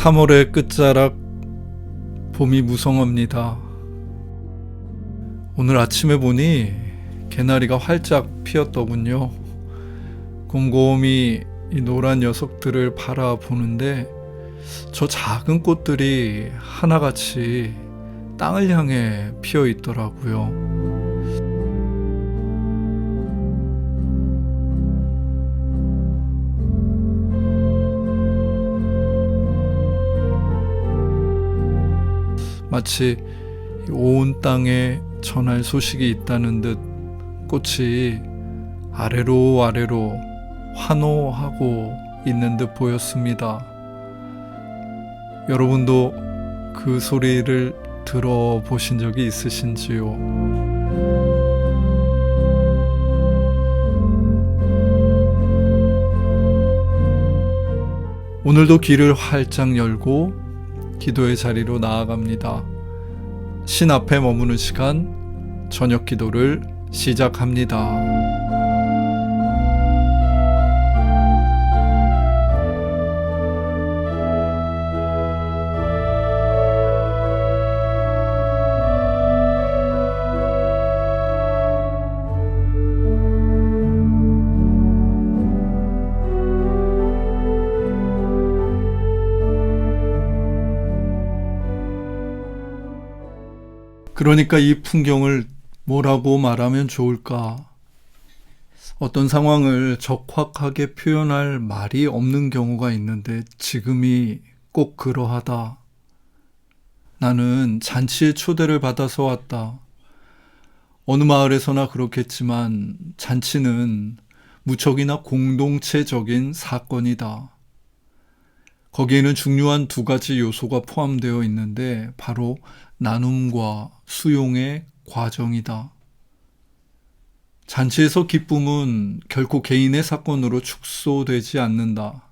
3월의 끝자락, 봄이 무성합니다. 오늘 아침에 보니 개나리가 활짝 피었더군요. 곰곰이 이 노란 녀석들을 바라보는데 저 작은 꽃들이 하나같이 땅을 향해 피어 있더라고요. 마치 온 땅에 전할 소식이 있다는 듯 꽃이 아래로 아래로 환호하고 있는 듯 보였습니다. 여러분도 그 소리를 들어보신 적이 있으신지요? 오늘도 귀를 활짝 열고 기도의 자리로 나아갑니다. 신 앞에 머무는 시간, 저녁 기도를 시작합니다. 그러니까 이 풍경을 뭐라고 말하면 좋을까? 어떤 상황을 적확하게 표현할 말이 없는 경우가 있는데 지금이 꼭 그러하다. 나는 잔치에 초대를 받아서 왔다. 어느 마을에서나 그렇겠지만 잔치는 무척이나 공동체적인 사건이다. 거기에는 중요한 두 가지 요소가 포함되어 있는데 바로 나눔과 수용의 과정이다. 잔치에서 기쁨은 결코 개인의 사건으로 축소되지 않는다.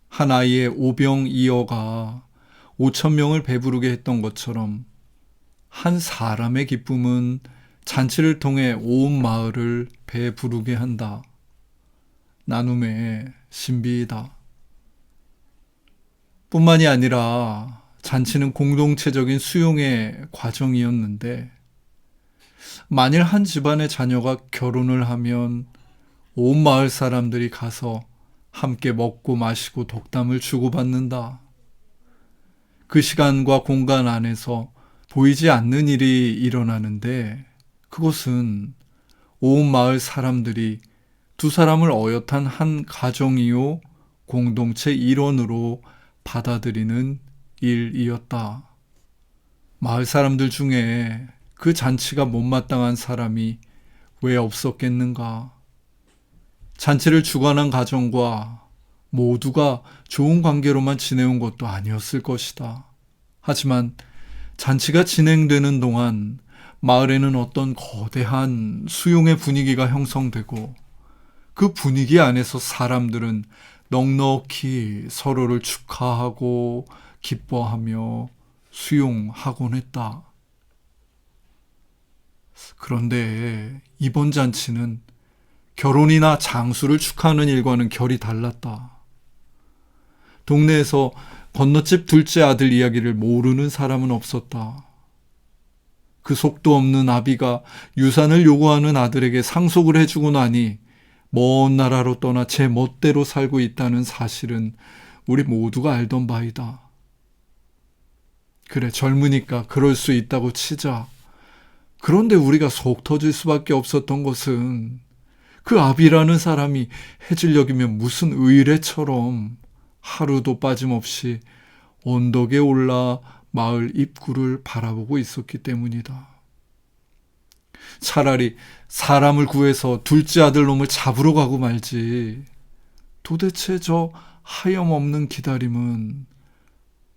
한 아이의 오병이어가 5,000명을 배부르게 했던 것처럼 한 사람의 기쁨은 잔치를 통해 온 마을을 배부르게 한다. 나눔의 신비이다. 뿐만이 아니라 잔치는 공동체적인 수용의 과정이었는데 만일 한 집안의 자녀가 결혼을 하면 온 마을 사람들이 가서 함께 먹고 마시고 덕담을 주고받는다. 그 시간과 공간 안에서 보이지 않는 일이 일어나는데 그것은 온 마을 사람들이 두 사람을 어엿한 한 가정이요 공동체 일원으로 받아들이는 일이었다. 마을 사람들 중에 그 잔치가 못마땅한 사람이 왜 없었겠는가? 잔치를 주관한 가정과 모두가 좋은 관계로만 지내온 것도 아니었을 것이다. 하지만 잔치가 진행되는 동안 마을에는 어떤 거대한 수용의 분위기가 형성되고 그 분위기 안에서 사람들은 넉넉히 서로를 축하하고 기뻐하며 수용하곤 했다. 그런데 이번 잔치는 결혼이나 장수를 축하하는 일과는 결이 달랐다. 동네에서 건너집 둘째 아들 이야기를 모르는 사람은 없었다. 그 속도 없는 아비가 유산을 요구하는 아들에게 상속을 해주고 나니 먼 나라로 떠나 제 멋대로 살고 있다는 사실은 우리 모두가 알던 바이다. 그래, 젊으니까 그럴 수 있다고 치자. 그런데 우리가 속 터질 수밖에 없었던 것은 그 아비라는 사람이 해질 여기면 무슨 의뢰처럼 하루도 빠짐없이 언덕에 올라 마을 입구를 바라보고 있었기 때문이다. 차라리 사람을 구해서 둘째 아들 놈을 잡으러 가고 말지. 도대체 저 하염없는 기다림은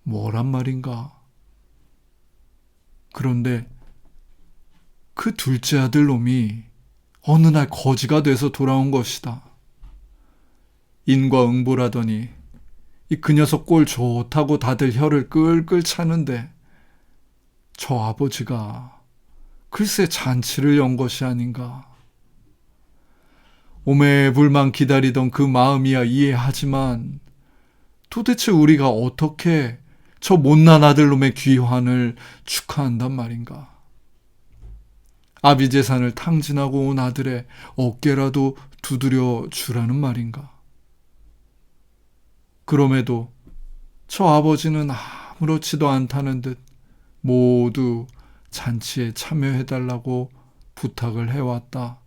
뭐란 말인가? 그런데 그 둘째 아들 놈이 어느 날 거지가 돼서 돌아온 것이다. 인과응보라더니 그 녀석 꼴 좋다고 다들 혀를 끌끌 차는데 저 아버지가 글쎄 잔치를 연 것이 아닌가. 오매불만 기다리던 그 마음이야 이해하지만 도대체 우리가 어떻게 저 못난 아들놈의 귀환을 축하한단 말인가? 아비 재산을 탕진하고 온 아들의 어깨라도 두드려 주라는 말인가? 그럼에도 저 아버지는 아무렇지도 않다는 듯 모두 잔치에 참여해달라고 부탁을 해왔다.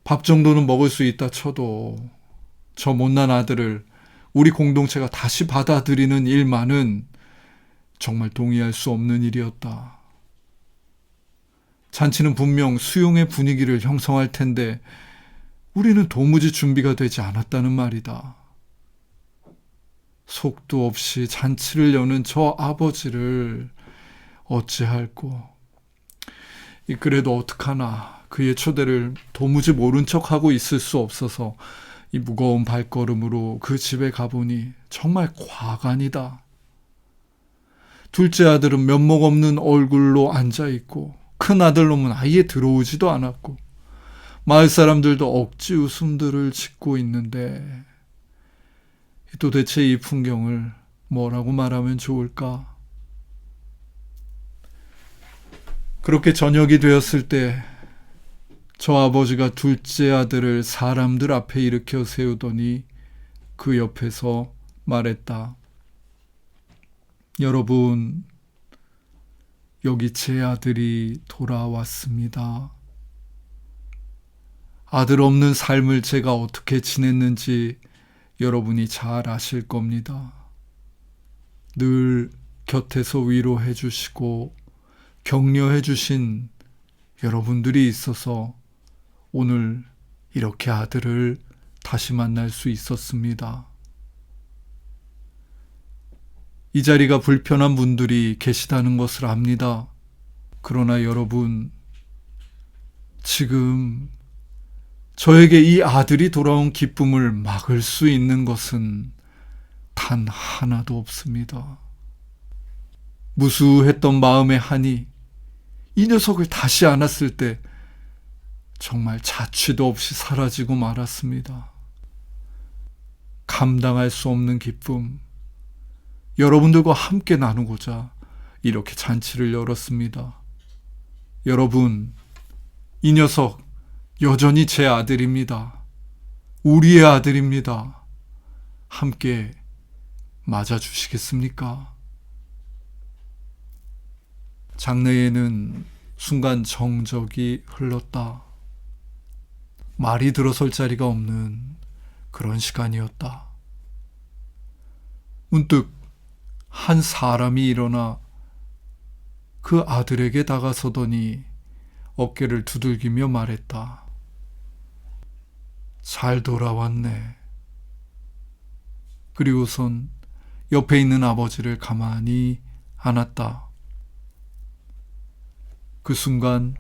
밥 정도는 먹을 수 있다 쳐도 저 못난 아들을 우리 공동체가 다시 받아들이는 일만은 정말 동의할 수 없는 일이었다. 잔치는 분명 수용의 분위기를 형성할 텐데 우리는 도무지 준비가 되지 않았다는 말이다. 속도 없이 잔치를 여는 저 아버지를 어찌할꼬. 그래도 어떡하나. 그의 초대를 도무지 모른 척하고 있을 수 없어서 이 무거운 발걸음으로 그 집에 가보니 정말 과간이다. 둘째 아들은 면목 없는 얼굴로 앉아있고 큰 아들놈은 아예 들어오지도 않았고 마을 사람들도 억지 웃음들을 짓고 있는데 도대체 이 풍경을 뭐라고 말하면 좋을까? 그렇게 저녁이 되었을 때 저 아버지가 둘째 아들을 사람들 앞에 일으켜 세우더니 그 옆에서 말했다. 여러분, 여기 제 아들이 돌아왔습니다. 아들 없는 삶을 제가 어떻게 지냈는지 여러분이 잘 아실 겁니다. 늘 곁에서 위로해 주시고 격려해 주신 여러분들이 있어서 오늘 이렇게 아들을 다시 만날 수 있었습니다. 이 자리가 불편한 분들이 계시다는 것을 압니다. 그러나 여러분, 지금 저에게 이 아들이 돌아온 기쁨을 막을 수 있는 것은 단 하나도 없습니다. 무수했던 마음의 한이 이 녀석을 다시 안았을 때 정말 자취도 없이 사라지고 말았습니다. 감당할 수 없는 기쁨, 여러분들과 함께 나누고자 이렇게 잔치를 열었습니다. 여러분, 이 녀석 여전히 제 아들입니다. 우리의 아들입니다. 함께 맞아주시겠습니까? 장내에는 순간 정적이 흘렀다. 말이 들어설 자리가 없는 그런 시간이었다. 문득 한 사람이 일어나 그 아들에게 다가서더니 어깨를 두들기며 말했다. 잘 돌아왔네. 그리고선 옆에 있는 아버지를 가만히 안았다. 그 순간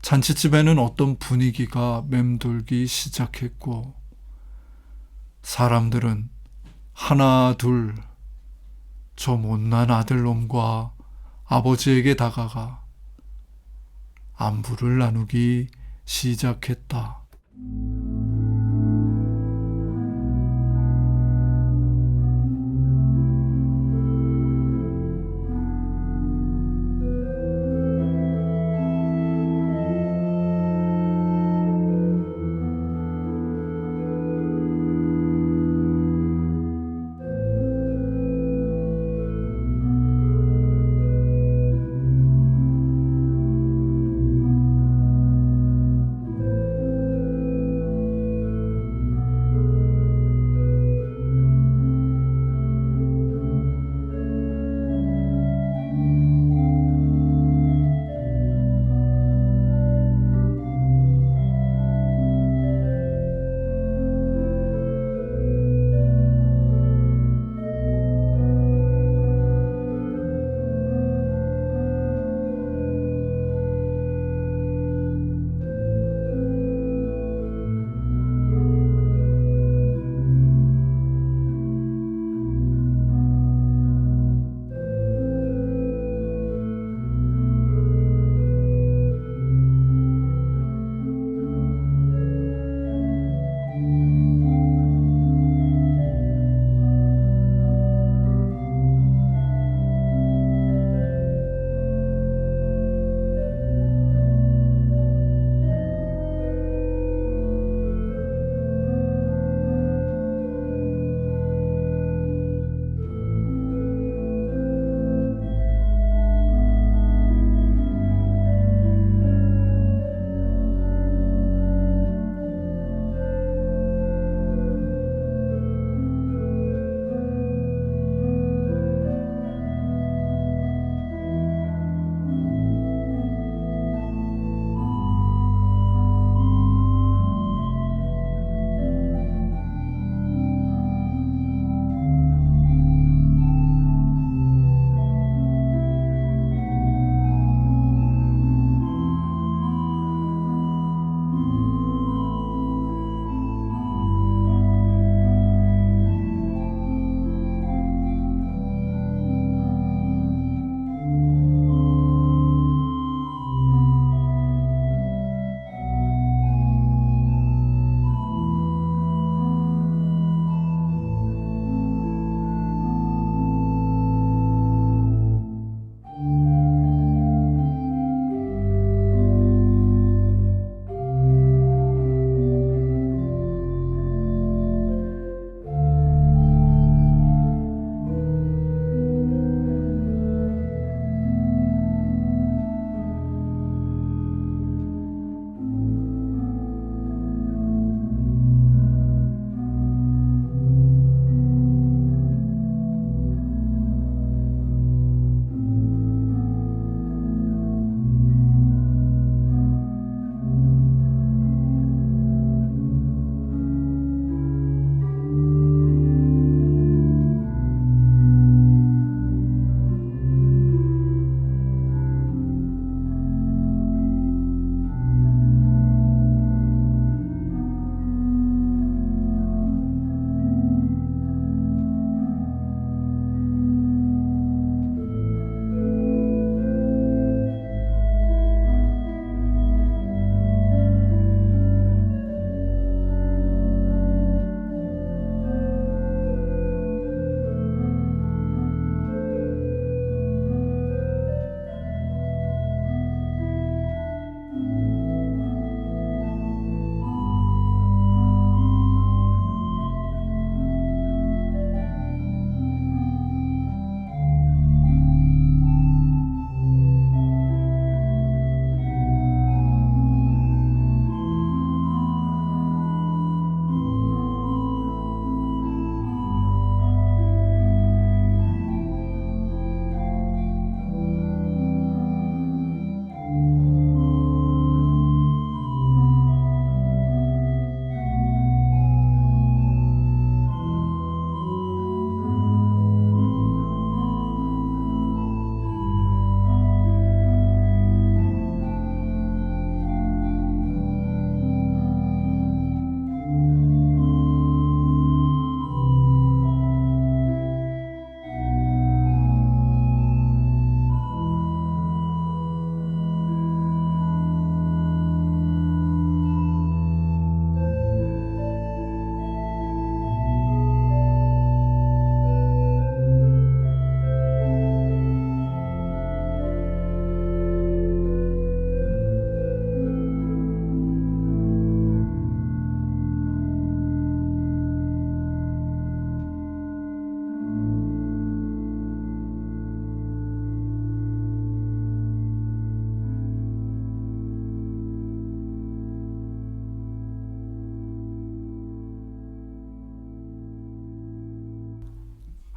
잔치집에는 어떤 분위기가 맴돌기 시작했고 사람들은 하나 둘 저 못난 아들놈과 아버지에게 다가가 안부를 나누기 시작했다.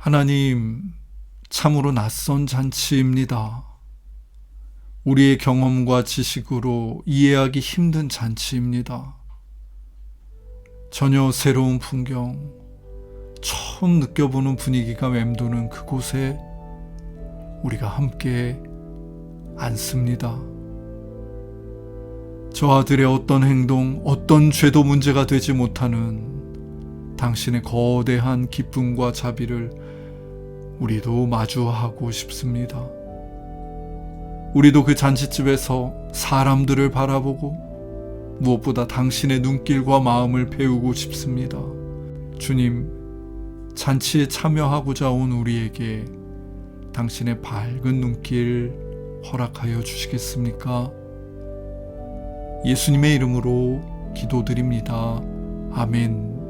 하나님, 참으로 낯선 잔치입니다. 우리의 경험과 지식으로 이해하기 힘든 잔치입니다. 전혀 새로운 풍경, 처음 느껴보는 분위기가 맴도는 그곳에 우리가 함께 앉습니다. 저 아들의 어떤 행동, 어떤 죄도 문제가 되지 못하는 당신의 거대한 기쁨과 자비를 우리도 마주하고 싶습니다. 우리도 그 잔치집에서 사람들을 바라보고 무엇보다 당신의 눈길과 마음을 배우고 싶습니다. 주님, 잔치에 참여하고자 온 우리에게 당신의 밝은 눈길 허락하여 주시겠습니까? 예수님의 이름으로 기도드립니다. 아멘.